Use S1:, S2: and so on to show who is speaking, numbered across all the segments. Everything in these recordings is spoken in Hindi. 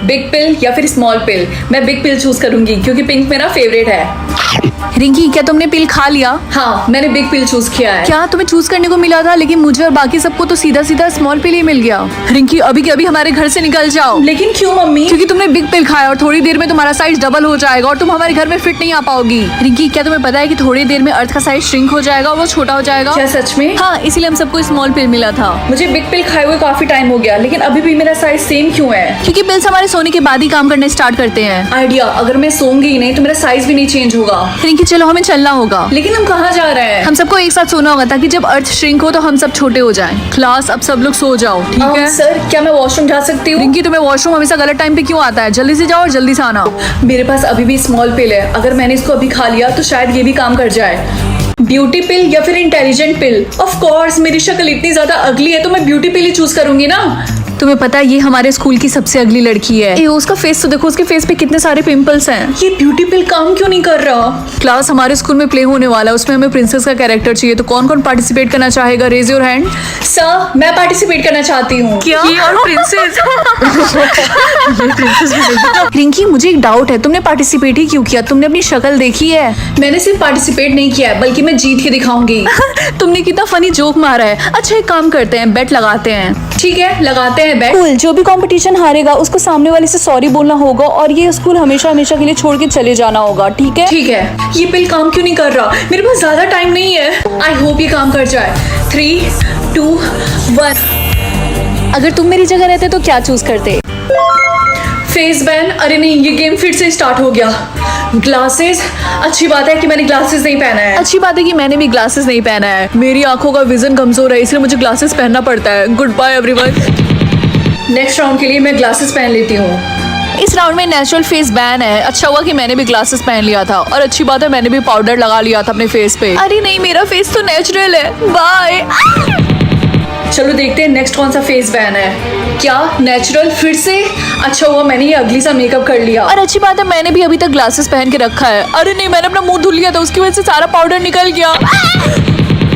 S1: बिग पिल या फिर स्मॉल पिल? मैं बिग पिल चूज करूंगी क्योंकि पिंक मेरा फेवरेट है।
S2: रिंकी, क्या तुमने पिल खा लिया?
S1: हाँ, मैंने बिग पिल चूज किया है।
S2: क्या तुम्हें चूज करने को मिला था, लेकिन मुझे और बाकी सबको तो सीधा सीधा स्मॉल पिल ही मिल गया। रिंकी, अभी के अभी हमारे घर से निकल जाओ।
S1: लेकिन क्यों मम्मी?
S2: क्योंकि तुमने बिग पिल खाया और थोड़ी देर में तुम्हारा साइज डबल हो जाएगा और तुम हमारे घर में फिट नहीं आ पाओगी। रिंकी, क्या तुम्हें पता है कि थोड़ी देर में अर्थ का साइज श्रिंक हो जाएगा और वो छोटा हो जाएगा?
S1: क्या सच में?
S2: हाँ, इसीलिए हम सबको स्मॉल पिल मिला था।
S1: मुझे बिग पिल खाए हुए काफी टाइम हो गया, लेकिन अभी भी मेरा साइज सेम क्यों है?
S2: क्योंकि पिल्स हमारे सोने के बाद ही काम करने स्टार्ट करते हैं।
S1: आइडिया, अगर मैं सोऊंगी ही नहीं तो मेरा साइज भी नहीं चेंज होगा।
S2: रिंकी, चलो हमें चलना होगा।
S1: लेकिन हम कहाँ जा रहे हैं?
S2: हम सबको एक साथ सोना होगा ताकि जब अर्थ श्रिंक हो तो हम सब छोटे हो जाएं। क्लास, अब सब लोग सो जाओ, ठीक है?
S1: सर, क्या मैं वॉशरूम जा सकती हूँ?
S2: रिंकी, तुम्हें वॉशरूम हमेशा गलत टाइम पे क्यों आता है? जल्दी से जाओ और जल्दी से आना।
S1: मेरे पास अभी भी स्मॉल पिल है, अगर मैंने इसको अभी खा लिया तो शायद ये भी काम कर जाए। ब्यूटी पिल या फिर इंटेलिजेंट पिल? ऑफ कोर्स, मेरी शक्ल इतनी ज्यादा अगली है तो मैं ब्यूटी पिल ही चूज करूंगी ना।
S2: तुम्हें पता है ये हमारे स्कूल की सबसे अगली लड़की है। ए, उसका फेस तो देखो, उसके फेस पे कितने सारे पिंपल्स हैं।
S1: ये ब्यूटी पिल काम क्यों नहीं कर रहा?
S2: क्लास, हमारे स्कूल में प्ले होने वाला है, उसमें हमें प्रिंसेस का कैरेक्टर चाहिए, तो कौन कौन पार्टिसिपेट करना चाहेगा? Raise your hand.
S1: सर, मैं पार्टिसिपेट करना चाहती हूँ।
S2: क्या? ये और प्रिंसेस? ये प्रिंसेस भी नहीं। रिंकी, मुझे एक डाउट है, तुमने पार्टिसिपेट ही क्यों किया? तुमने अपनी शक्ल देखी है?
S1: मैंने सिर्फ पार्टिसिपेट नहीं किया है, बल्कि मैं जीत के दिखाऊंगी।
S2: तुमने कितना फनी जोक मारा है। अच्छा, एक काम करते हैं, बेट लगाते हैं।
S1: ठीक है, लगाते हैं बेट।
S2: कूल, जो भी कंपटीशन हारेगा उसको सामने वाले से सॉरी बोलना होगा और ये स्कूल हमेशा हमेशा के लिए छोड़ के चले जाना होगा, ठीक है?
S1: ठीक है। ये पिल काम क्यों नहीं कर रहा? मेरे पास ज्यादा टाइम नहीं है। आई होप ये काम कर जाए। 3, 2, 1।
S2: अगर तुम मेरी जगह रहते तो क्या चूज करते?
S1: Face ban? अरे नहीं, ये गेम फिर से स्टार्ट हो गया। ग्लासेस? अच्छी बात है कि मैंने ग्लासेस नहीं पहना है।
S2: अच्छी बात है कि मैंने भी ग्लासेस नहीं पहना है। मेरी आंखों का विजन कमजोर है, इसलिए मुझे ग्लासेस पहनना पड़ता है। Goodbye everyone.
S1: Next round के लिए मैं ग्लासेस पहन लेती हूँ।
S2: इस राउंड में नेचुरल फेस बैन है। अच्छा हुआ कि मैंने भी ग्लासेस पहन लिया था, और अच्छी बात है मैंने भी पाउडर लगा लिया था अपने फेस पे। अरे नहीं, मेरा फेस तो नेचुरल है। बाय।
S1: चलो देखते हैं नेक्स्ट कौन सा फेस बैन है। क्या नेचुरल फिर से? अच्छा हुआ मैंने ये अगली सा मेकअप कर लिया।
S2: और अच्छी बात है मैंने भी अभी तक ग्लासेस पहन के रखा है। अरे नहीं, मैंने अपना मुंह धुल लिया था, उसकी वजह से सारा पाउडर निकल गया।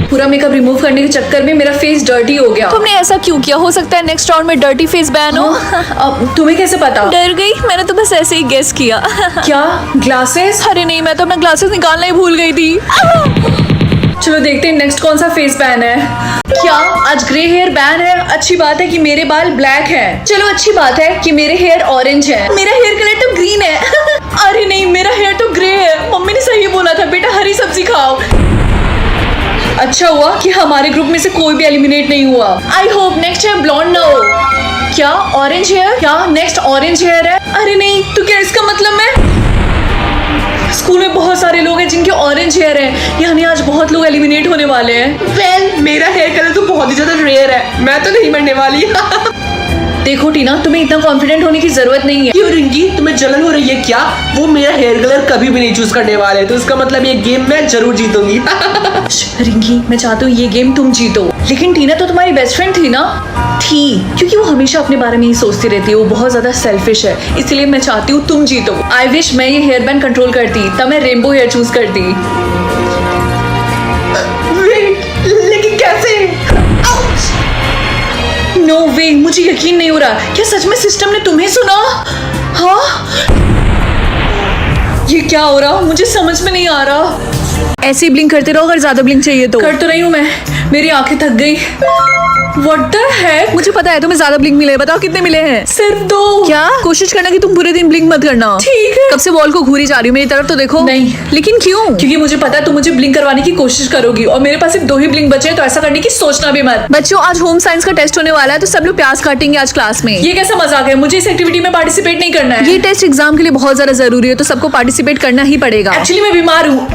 S1: पूरा मेकअप रिमूव करने के चक्कर में मेरा फेस डर्टी हो गया।
S2: तुमने ऐसा क्यों किया? हो सकता है नेक्स्ट राउंड में डर्टी फेस बैन हो।
S1: अब तुम्हें कैसे पता?
S2: डर गई, मैंने तो बस ऐसे ही गेस किया।
S1: क्या ग्लासेस?
S2: अरे नहीं, मैं तो अपना ग्लासेस निकालना ही भूल गई थी।
S1: चलो देखते हैं नेक्स्ट कौन सा फेस बैन है। क्या आज ग्रे हेयर बैन है? अच्छी बात है कि मेरे बाल ब्लैक है। चलो अच्छी बात है कि मेरे हेयर ऑरेंज है। मेरा हेयर कलर तो ग्रीन है। अरे नहीं, मेरा हेयर तो ग्रे है। मम्मी ने सही बोला था, बेटा हरी सब्जी खाओ। अच्छा हुआ कि हमारे ग्रुप में से कोई भी एलिमिनेट नहीं हुआ। I hope next time blonde ना हो। क्या ऑरेंज हेयर? क्या नेक्स्ट ऑरेंज हेयर है? अरे नहीं, तो क्या इसका मतलब मैं स्कूल में बहुत सारे लोग हैं जिनके ऑरेंज हेयर है, यानी आज बहुत लोग एलिमिनेट होने वाले हैं।
S3: वेल, मेरा हेयर कलर तो बहुत ही ज्यादा रेयर है, मैं तो नहीं मरने वाली।
S1: देखो टीना, तुम्हें इतना कॉन्फिडेंट होने की जरूरत नहीं है।
S3: क्यों रिंकी, तुम्हें जलन हो रही है क्या? वो मेरा हेयर कलर कभी भी नहीं चूज करने वाले, तो इसका मतलब ये गेम मैं जरूर जीतूंगी।
S1: रिंकी, मैं चाहती हूँ ये गेम तुम जीतो। लेकिन टीना तो तुम्हारी बेस्ट फ्रेंड थी ना? थी, क्योंकि वो हमेशा अपने बारे में ही सोचती रहती है, वो बहुत ज्यादा सेल्फिश है, इसलिए मैं चाहती हूँ तुम जीतो। आई विश मैं ये हेयर बैंड कंट्रोल करती, तब मैं रेनबो हेयर चूज करती।
S3: लेकिन कैसे?
S1: नो वे, मुझे यकीन नहीं हो रहा। क्या सच में सिस्टम ने तुम्हें सुना? हाँ, ये क्या हो रहा? मुझे समझ में नहीं आ रहा।
S2: ऐसे ही ब्लिंक करते रहो, अगर ज्यादा ब्लिंक चाहिए तो।
S1: कर तो रही हूँ मैं, मेरी आंखें थक गई। What the heck?
S2: मुझे पता है तुम्हें ज्यादा ब्लिंक मिले, बताओ कितने मिले हैं?
S1: सिर्फ 2।
S2: क्या? कोशिश करना कि तुम पूरे दिन ब्लिंक मत करना।
S1: ठीक है।
S2: कब से वॉल को घूरी जा रही हूँ, मेरी तरफ तो देखो।
S1: नहीं।
S2: लेकिन क्यों?
S1: क्योंकि मुझे पता है तुम मुझे ब्लिंक करवाने की कोशिश करोगी, और मेरे पास सिर्फ 2 ही ब्लिंक बचे हैं, तो ऐसा करने की सोचना भी मत।
S2: बच्चों, आज होम साइंस का टेस्ट होने वाला है, तो सब लोग प्याज काटेंगे आज क्लास में।
S1: ये कैसा मजाक है? मुझे इस एक्टिविटी में पार्टिसिपेट नहीं करना है।
S2: ये टेस्ट एग्जाम के लिए बहुत ज्यादा जरूरी है, तो सबको पार्टिसिपेट करना ही पड़ेगा।
S1: एक्चुअली मैं बीमार हूँ।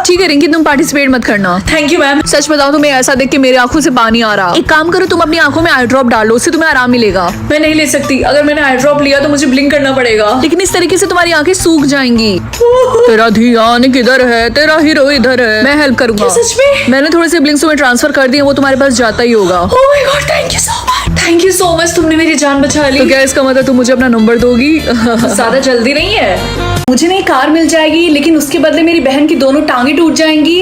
S2: ठीक है रिंकी, तुम पार्टिसिपेट मत करना।
S1: Thank you ma'am.
S2: सच बताओ, तुम्हें ऐसा देख के मेरी आंखों से पानी आ रहा। एक काम करो, तुम अपनी आंखों में आई ड्रॉप डालो, उससे तुम्हें आराम मिलेगा।
S1: मैं नहीं ले सकती, अगर मैंने आई ड्रॉप लिया तो मुझे ब्लिंक करना पड़ेगा।
S2: लेकिन इस तरीके से तुम्हारी आंखें सूख जाएंगी। तेरा ध्यान किधर है? तेरा हीरो इधर है। मैं हेल्प करूंगा।
S1: सच में?
S2: मैंने थोड़े से ब्लिंक्स में ट्रांसफर कर दिए, वो तुम्हारे पास जाता ही होगा।
S1: Oh my God, thank you so much. Thank you so much, तुमने मेरी जान बचा ली।
S2: तो क्या इसका मतलब तुम मुझे अपना नंबर दोगी?
S1: ज्यादा जल्दी नहीं है। मुझे नई कार मिल जाएगी, लेकिन उसके बदले मेरी बहन की दोनों टांगे टूट जाएंगी।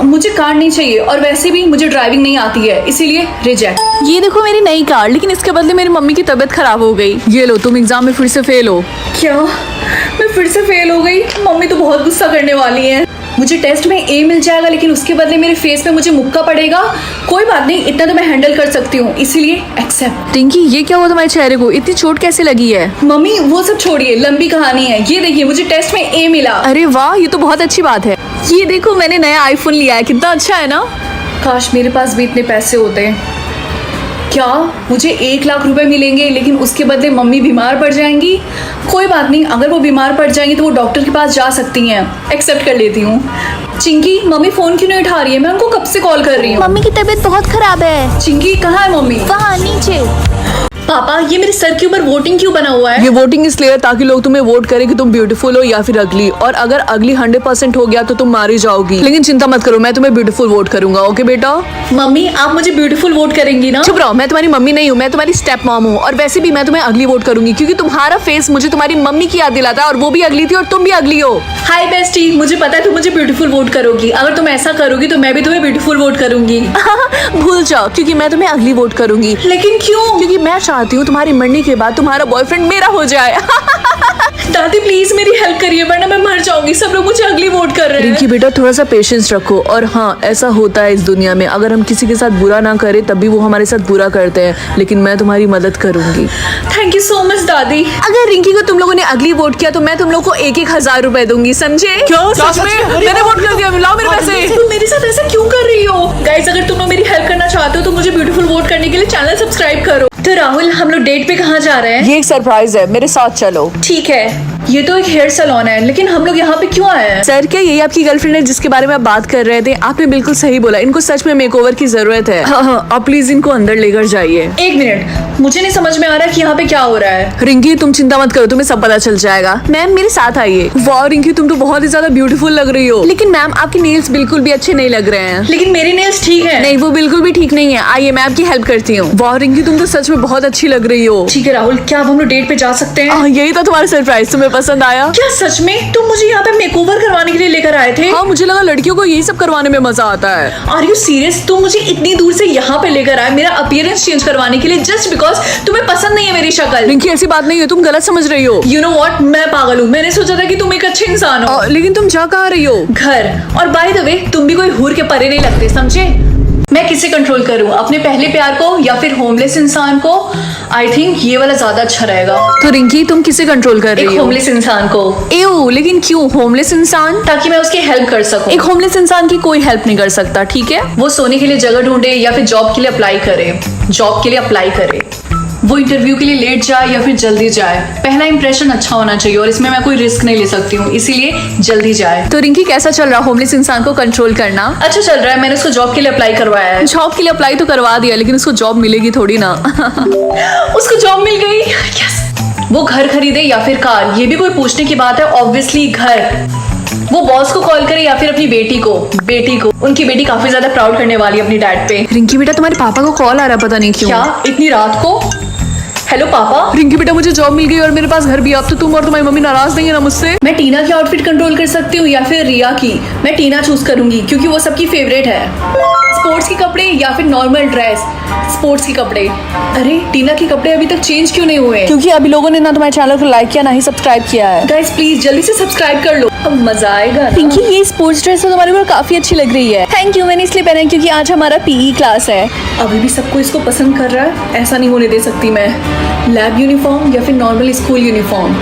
S1: मुझे कार नहीं चाहिए, और वैसे भी मुझे ड्राइविंग नहीं आती है, इसीलिए इसीलिए रिजेक्ट।
S2: ये देखो मेरी नई कार, लेकिन इसके बदले मेरी मम्मी की तबीयत खराब हो गई। ये लो, तुम एग्जाम में फिर से फेल हो।
S1: क्या मैं फिर से फेल हो गई? मम्मी तो बहुत गुस्सा करने वाली है। मुझे टेस्ट में ए मिल जाएगा, लेकिन उसके बदले मेरे फेस पे मुझे मुक्का पड़ेगा। कोई बात नहीं, इतना तो मैं हैंडल कर सकती हूँ, इसीलिए एक्सेप्ट।
S2: टिंकी, ये क्या हुआ तुम्हारे चेहरे को? इतनी चोट कैसे लगी है?
S1: मम्मी वो सब छोड़िए, लंबी कहानी है। ये देखिए, मुझे टेस्ट में ए मिला।
S2: अरे वाह, ये तो बहुत अच्छी बात है। ये देखो, मैंने नया आईफोन लिया है, कितना अच्छा है ना।
S1: काश मेरे पास भी इतने पैसे होते। क्या मुझे 1 लाख रुपए मिलेंगे, लेकिन उसके बदले मम्मी बीमार पड़ जाएंगी? कोई बात नहीं, अगर वो बीमार पड़ जाएंगी तो वो डॉक्टर के पास जा सकती हैं। एक्सेप्ट कर लेती हूँ। चिंकी, मम्मी फोन क्यों नहीं उठा रही है? मैं उनको कब से कॉल कर रही हूँ।
S2: मम्मी की तबीयत बहुत खराब है।
S1: चिंकी कहाँ है मम्मी?
S2: वहाँ नीचे।
S1: पापा, ये मेरे सर के ऊपर वोटिंग क्यों बना हुआ है?
S2: ये वोटिंग इसलिए है ताकि लोग तुम्हें वोट करें कि तुम ब्यूटीफुल हो या फिर अगली, और अगर अगली 100% हो गया तो तुम मारी जाओगी। लेकिन चिंता मत करो, मैं तुम्हें ब्यूटीफुल वोट करूंगा। ओके बेटा?
S1: मम्मी, आप मुझे ब्यूटीफुल वोट करेंगी ना?
S2: चुप रहो, मैं तुम्हारी मम्मी नहीं हूँ, मैं तुम्हारी स्टेप मॉम हूँ। और वैसे भी मैं तुम्हें अगली वोट करूंगी, क्योंकि तुम्हारा फेस मुझे तुम्हारी मम्मी की याद दिलाता है, और वो भी अगली थी और तुम भी अगली हो।
S1: हाय बेस्टी, मुझे पता है तुम मुझे ब्यूटीफुल वोट करोगी। अगर तुम ऐसा करोगी तो मैं भी तुम्हें ब्यूटीफुल वोट करूंगी।
S2: भूल जाओ, क्योंकि मैं तुम्हें अगली वोट करूंगी।
S1: लेकिन क्यों?
S2: क्योंकि मैं चाहती हूँ तुम्हारी मरने के बाद तुम्हारा बॉयफ्रेंड मेरा हो जाए।
S1: दादी प्लीज मेरी हेल्प करिए, वरना मैं मर जाऊंगी। सब लोग मुझे अगली वोट कर रहे
S2: रिंकी
S1: हैं।
S2: बेटा, थोड़ा सा पेशेंस रखो। और हाँ, ऐसा होता है इस दुनिया में, अगर हम किसी के साथ बुरा ना करें तब भी वो हमारे साथ बुरा करते हैं, लेकिन मैं तुम्हारी मदद करूंगी।
S1: थैंक यू सो मच दादी।
S2: अगर रिंकी को तुम लोगों ने अगली वोट किया तो मैं तुम लोग को 1,000 रुपए दूंगी, समझे? क्यों?
S3: सच में?
S2: मैंने वोट कर दिया, लाओ मेरे पैसे।
S1: तुम मेरे साथ ऐसा क्यों कर रही हो? गाइस, अगर तुम लोग मेरी हेल्प करना चाहते हो तो मुझे ब्यूटीफुल वोट करने के लिए चैनल सब्सक्राइब करो। तो राहुल, हम लोग डेट पे कहाँ जा रहे हैं?
S2: ये एक सरप्राइज है, मेरे साथ चलो।
S1: ठीक है। ये तो एक हेयर सैलून है, लेकिन हम लोग यहाँ पे क्यों आए हैं?
S2: सर, क्या यही आपकी गर्लफ्रेंड है जिसके बारे में आप बात कर रहे थे? आपने बिल्कुल सही बोला, इनको सच में मेकओवर की जरूरत है। हाँ, आप प्लीज इनको अंदर लेकर जाइए।
S1: एक मिनट, मुझे नहीं समझ में आ रहा कि यहाँ पे क्या हो रहा है।
S2: रिंकी, तुम चिंता मत करो, तुम्हें सब पता चल जाएगा। मैम, मेरे साथ आइए। वाह रिंकी, तुम तो बहुत ही ज्यादा ब्यूटीफुल लग रही हो। लेकिन मैम, आपके नेल्स बिल्कुल भी अच्छे नहीं लग रहे हैं।
S1: लेकिन मेरे नेल्स ठीक है।
S2: नहीं, वो बिल्कुल भी ठीक नहीं है। आइए, मैं आपकी हेल्प करती हूँ। वाह रिंकी, तुम तो सच में बहुत अच्छी लग रही हो।
S1: ठीक है राहुल, क्या अब हम लोग डेट पे जा सकते हैं?
S2: यही था तुम्हारा सरप्राइज, तुम्हें पसंद आया?
S1: क्या सच में तुम मुझे यहाँ पे मेकओवर करवाने के लिए लेकर आए थे?
S2: हाँ, मुझे लगा लड़कियों को यही सब करवाने में मजा आता है।
S1: Are you serious? तुम मुझे इतनी दूर से यहाँ पे लेकर आए मेरा अपीयरेंस चेंज करवाने के लिए, जस्ट बिकॉज तुम्हें पसंद नहीं है मेरी शक्ल?
S2: रिंकी, ऐसी बात नहीं है, तुम गलत समझ रही हो।
S1: यू नो व्हाट, मैं पागल हूँ। मैंने सोचा था कि तुम एक अच्छे इंसान हो।
S2: लेकिन तुम जा कहाँ रही हो?
S1: घर। और बाय द वे, तुम भी कोई हूर के परे नहीं लगते, समझे? मैं किसे कंट्रोल करूं, अपने पहले प्यार को या फिर होमलेस इंसान को? आई थिंक ये वाला ज्यादा अच्छा रहेगा।
S2: तो रिंकी, तुम किसे कंट्रोल कर
S1: एक
S2: रही हो?
S1: होमलेस इंसान को।
S2: एओ, लेकिन क्यों होमलेस इंसान?
S1: ताकि मैं उसकी हेल्प कर सकूं।
S2: एक होमलेस इंसान की कोई हेल्प नहीं कर सकता, ठीक है?
S1: वो सोने के लिए जगह ढूंढे या फिर जॉब के लिए अप्लाई करे। जॉब के लिए अप्लाई करे। वो इंटरव्यू के लिए लेट जाए या फिर जल्दी जाए। पहला इंप्रेशन अच्छा होना चाहिए, और इसमें मैं कोई रिस्क नहीं ले सकती हूँ, इसीलिए जल्दी जाए।
S2: तो रिंकी, कैसा चल रहा होमलेस इंसान को कंट्रोल करना?
S1: अच्छा चल रहा है। मैंने उसको जॉब के लिए अप्लाई करवाया है।
S2: जॉब के लिए अप्लाई तो करवा दिया, लेकिन उसको जॉब मिलेगी थोड़ी ना।
S1: उसको जॉब मिल गई। यस। वो घर खरीदे या फिर कार, ये भी कोई पूछने की बात है? ऑब्वियसली घर। वो बॉस को कॉल करे या फिर अपनी बेटी को। उनकी बेटी काफी ज्यादा प्राउड करने वाली है अपनी डैड पे।
S2: रिंकी बेटा, तुम्हारे पापा को कॉल आ रहा, पता नहीं क्यों।
S1: क्या इतनी रात को? हेलो पापा।
S2: रिंकी बेटा, मुझे जॉब मिल गई और मेरे पास घर भी। अब तो तुम और तुम्हारी मम्मी नाराज नहीं है ना मुझसे?
S1: मैं टीना की आउटफिट कंट्रोल कर सकती हूँ या फिर रिया की? मैं टीना चूज करूंगी क्योंकि वो सबकी फेवरेट है। स्पोर्ट्स के कपड़े या फिर नॉर्मल ड्रेस? स्पोर्ट्स के कपड़े। अरे टीना के कपड़े अभी तक चेंज क्यों नहीं हुए?
S2: क्योंकि अभी लोगों ने ना तुम्हारे चैनल को लाइक किया, ना ही सब्सक्राइब किया है।
S1: गाइस प्लीज जल्दी से सब्सक्राइब कर लो, अब मजा आएगा ना।
S2: रिंकी, ये स्पोर्ट्स ड्रेस तो तुम्हारे ऊपर काफी अच्छी लग रही है। थैंक यू, मैंने इसलिए पहना है क्योंकि आज हमारा पीई क्लास है।
S1: अभी भी सबको इसको पसंद कर रहा है, ऐसा नहीं होने दे सकती मैं। लैब यूनिफॉर्म या फिर normal school uniform?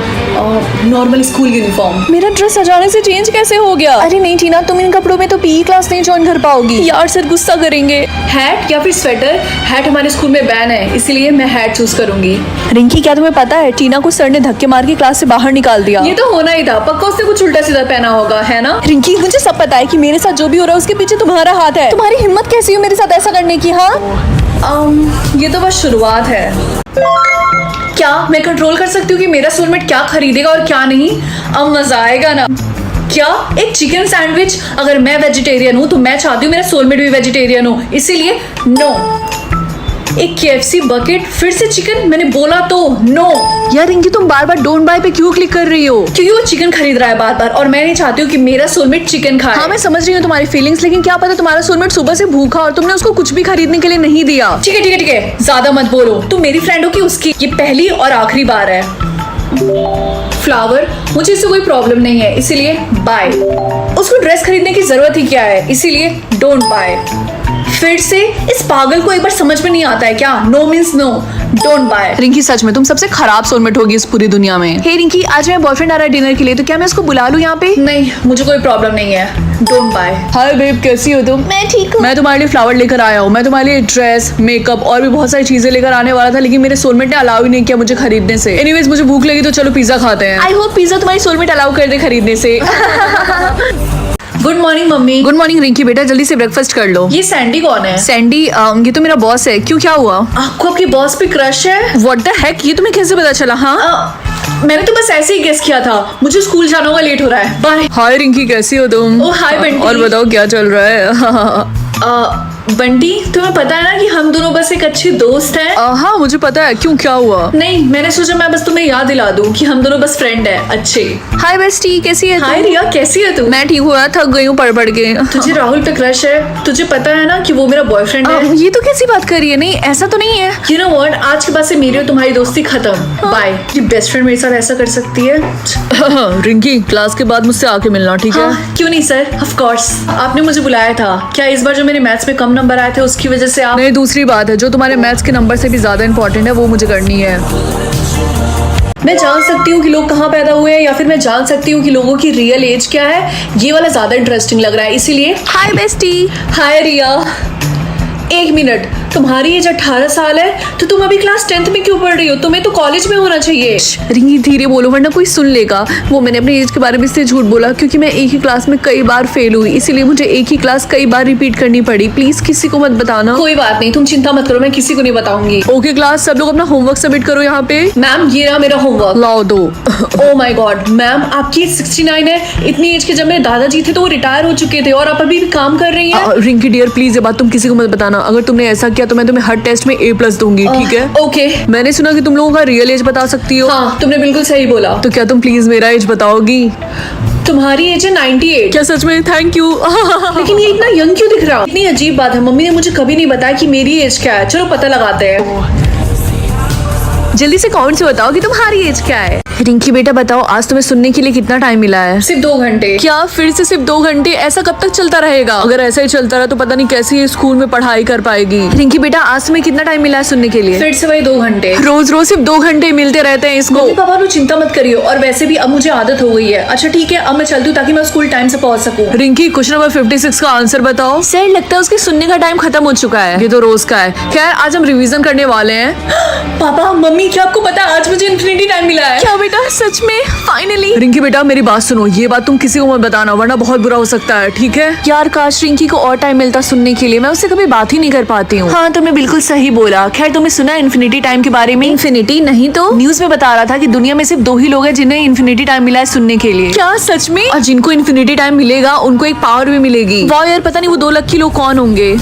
S1: Normal school uniform.
S2: मेरा ड्रेस अचानक से चेंज कैसे हो गया? अरे नहीं टीना, तुम इन कपड़ों में तो पीई क्लास नहीं ज्वाइन कर पाओगी यार, सर गुस्सा करेंगे।
S1: हैट या फिर स्वेटर? हैट हमारे स्कूल में बैन है, इसीलिए मैं हैट चूज करूंगी।
S2: रिंकी, क्या तुम्हें पता है टीना को सर ने धक्के मार के क्लास से बाहर निकाल दिया?
S1: ये तो होना ही था, पक्का उसने कुछ उल्टा सीधा पहना होगा, है ना?
S2: रिंकी, मुझे सब पता है कि मेरे साथ जो भी हो रहा है उसके पीछे तुम्हारा हाथ है। तुम्हारी हिम्मत कैसी हुई मेरे साथ ऐसा करने की? हाँ,
S1: ये तो बस शुरुआत है। क्या मैं कंट्रोल कर सकती हूँ कि मेरा सोलमेट क्या खरीदेगा और क्या नहीं? अब मजा आएगा ना। क्या एक चिकन सैंडविच? अगर मैं वेजिटेरियन हूँ तो मैं चाहती हूँ मेरा सोलमेट भी वेजिटेरियन हो, इसीलिए नो। एक KFC बकेट, फिर से चिकन। मैंने बोला तो नो,
S2: यार रिंकी तुम बार बार डोंट बाय पे क्यों क्लिक कर रही हो?
S1: क्योंकि वो चिकन खरीद रहा है बार बार और मैं नहीं चाहती हूँ कि मेरा सोलमेट चिकन खाए।
S2: हाँ मैं समझ रही हूँ तुम्हारी फीलिंग्स, लेकिन क्या पता तुम्हारा सोलमेट सुबह से भूखा और तुमने उसको कुछ भी खरीदने के लिए नहीं दिया।
S1: ठीक है ठीक है ठीक है, ज्यादा मत बोलो। तुम मेरी फ्रेंड हो कि उसकी? ये पहली और आखिरी बार है। फ्लावर, मुझे इससे कोई प्रॉब्लम नहीं है, इसीलिए बाय। उसको ड्रेस खरीदने की जरूरत ही क्या है, इसीलिए डोंट बाय। फिर से इस पागल को एक बार समझ में नहीं आता है क्या? No means no, don't buy.
S2: Rinki सच में तुम सबसे खराब सोलमेट होगी इस पूरी दुनिया में। हे रिंकी, आज मेरा बॉयफ्रेंड आ रहा है डिनर के लिए, तो क्या मैं उसको बुला लूं यहाँ पे?
S1: नहीं, मुझे कोई प्रॉब्लम नहीं है, डोंट बाय।
S2: हाय बेब, कैसी हो तुम?
S1: मैं ठीक हूँ।
S2: मैं तुम्हारे लिए फ्लावर लेकर आया हूँ। मैं तुम्हारे लिए ड्रेस, मेकअप और भी बहुत सारी चीजें लेकर आने वाला था, लेकिन मेरे सोलमेट ने अलाउ ही नहीं किया मुझे खरीदने से। एनीवेज मुझे भूख लगी तो चलो पिज्जा खाते हैं। आई होप पिज्जा तुम्हारी सोलमेट अलाउ कर दे खरीदने से।
S1: Good morning mummy.
S2: Good morning Rinki, बेटा जल्दी से ब्रेकफास्ट कर लो।
S1: ये सैंडी कौन है?
S2: सैंडी, ये तो मेरा बॉस है। क्यों, क्या हुआ?
S1: आपको आपके बॉस पे क्रश है?
S2: व्हाट द हेक, ये तुम्हें कैसे पता चला? हाँ
S1: मैंने तो बस ऐसे ही गेस किया था। मुझे स्कूल जाना होगा, लेट हो रहा है, बाय।
S2: हाय रिंकी, कैसी हो तुम?
S1: ओ हाय बंटी।
S2: और बताओ क्या चल रहा है?
S1: बंटी, तुम्हें पता है ना कि हम दोनों बस एक अच्छे दोस्त हैं।
S2: हाँ मुझे पता है। क्यों, क्या हुआ?
S1: नहीं, मैंने सोचा मैं बस तुम्हें याद दिला दूं कि हम दोनों बस फ्रेंड हैं, अच्छे।
S2: हाय बेस्टी, कैसी है?
S1: हाय रिया, कैसी है तू?
S2: मैं ठीक हूँ यार, थक गई हूँ पढ़ के।
S1: तुझे राहुल पे क्रश है? तुझे पता है ना कि वो मेरा बॉयफ्रेंड है?
S2: ये तो कैसी बात कर रही है? नहीं ऐसा तो नहीं है।
S1: यू नो व्हाट, आज के बाद से मेरी और तुम्हारी दोस्ती खत्म, बाय। ये बेस्ट फ्रेंड मेरे साथ ऐसा कर सकती है?
S2: रिंकी, क्लास के बाद मुझसे आके मिलना, ठीक है?
S1: हाँ, क्यों नहीं सर, ऑफ कोर्स। आपने मुझे बुलाया था क्या? इस बार जो मेरे मैथ्स में कम नंबर आए थे उसकी वजह से आप?
S2: नहीं, दूसरी बात है, जो तुम्हारे मैथ्स के नंबर से भी ज्यादा इंपॉर्टेंट है वो मुझे करनी है।
S1: मैं जान सकती हूँ कि लोग कहाँ पैदा हुए हैं, या फिर मैं जान सकती हूँ कि लोगों की रियल एज क्या है? ये वाला ज्यादा इंटरेस्टिंग लग रहा है, इसीलिए।
S2: हाय बेस्टी।
S1: हाय रिया, एक मिनट, तुम्हारी एज 18 साल है तो तुम अभी क्लास 10th में क्यों पढ़ रही हो? तुम्हें तो कॉलेज में होना चाहिए।
S2: रिंकी धीरे बोलो वरना कोई सुन लेगा। वो मैंने अपनी एज के बारे में इसलिए झूठ बोला क्योंकि मैं एक ही क्लास में कई बार फेल हुई, इसीलिए मुझे एक ही क्लास कई बार रिपीट करनी पड़ी। प्लीज किसी को मत बताना।
S1: कोई बात नहीं, तुम चिंता मत करो, मैं किसी को नहीं बताऊंगी।
S2: ओके क्लास, सब लोग अपना होमवर्क सबमिट करो यहाँ पे।
S1: मैम, ये रहा मेरा होमवर्क।
S2: लाओ दो।
S1: ओ माय गॉड मैम, आपकी 69 है। इतनी एज के जब मेरे दादाजी थे तो वो रिटायर हो चुके थे और आप अभी भी काम कर रही हैं।
S2: रिंकी डियर प्लीज ये बात तुम किसी को मत बताना। अगर तुमने ऐसा किया तो मैं तुम्हें हर टेस्ट में A+ दूंगी, ठीक है?
S1: ओके।
S2: मैंने सुना कि तुम लोगों का रियल एज बता सकती हो।
S1: हाँ, तुमने बिल्कुल सही बोला।
S2: तो क्या तुम प्लीज मेरा एज बताओगी?
S1: तुम्हारी एज है 98।
S2: क्या सच में? Thank you.
S1: लेकिन ये इतना यंग क्यों दिख रहा? इतनी अजीब बात है, मम्मी ने मुझे कभी नहीं बताया कि मेरी एज क्या है। चलो पता लगाते हैं।
S2: जल्दी से कमेंट से बताओ कि तुम्हारी एज क्या है। रिंकी बेटा बताओ, आज तुम्हें सुनने के लिए कितना टाइम मिला है?
S1: सिर्फ 2 घंटे।
S2: क्या फिर से सिर्फ 2 घंटे? ऐसा कब तक चलता रहेगा? अगर ऐसा ही चलता रहा तो पता नहीं कैसे ये स्कूल में पढ़ाई कर पाएगी। रिंकी बेटा आज तुम्हें कितना टाइम मिला है सुनने के लिए?
S1: फिर से वही 2 घंटे।
S2: रोज रोज सिर्फ 2 घंटे मिलते रहते हैं इसको।
S1: मम्मी पापा नो चिंता मत करियो, और वैसे भी अब मुझे आदत हो गई है। अच्छा ठीक है, अब मैं चलती हूँ ताकि मैं स्कूल टाइम से पहुँच सकूँ।
S2: रिंकी क्वेश्चन नंबर 56 का आंसर बताओ। सर लगता है उसके सुनने का टाइम खत्म हो चुका है। ये तो रोज का है। खैर आज हम रिवीजन करने वाले हैं।
S1: पापा मम्मी, क्या आपको पता है आज मुझे इन्फिनिटी टाइम मिला है?
S2: क्या बेटा सच में? फाइनली। रिंकी बेटा मेरी बात सुनो, ये बात तुम किसी को मत बताना वरना बहुत बुरा हो सकता है, ठीक है? यार काश रिंकी को और टाइम मिलता सुनने के लिए, मैं उससे कभी बात ही नहीं कर पाती हूँ। हाँ तुमने बिल्कुल सही बोला। खैर तुमने सुना इन्फिनिटी टाइम के बारे में? इन्फिनिटी नहीं तो न्यूज में बता रहा था कि दुनिया में सिर्फ 2 ही लोग हैं जिन्हें इन्फिनिटी टाइम मिला है सुनने के लिए। क्या सच में? और जिनको इन्फिनिटी टाइम मिलेगा उनको एक पावर भी मिलेगी। वाह यार, पता नहीं वो 2 लकी लोग कौन होंगे।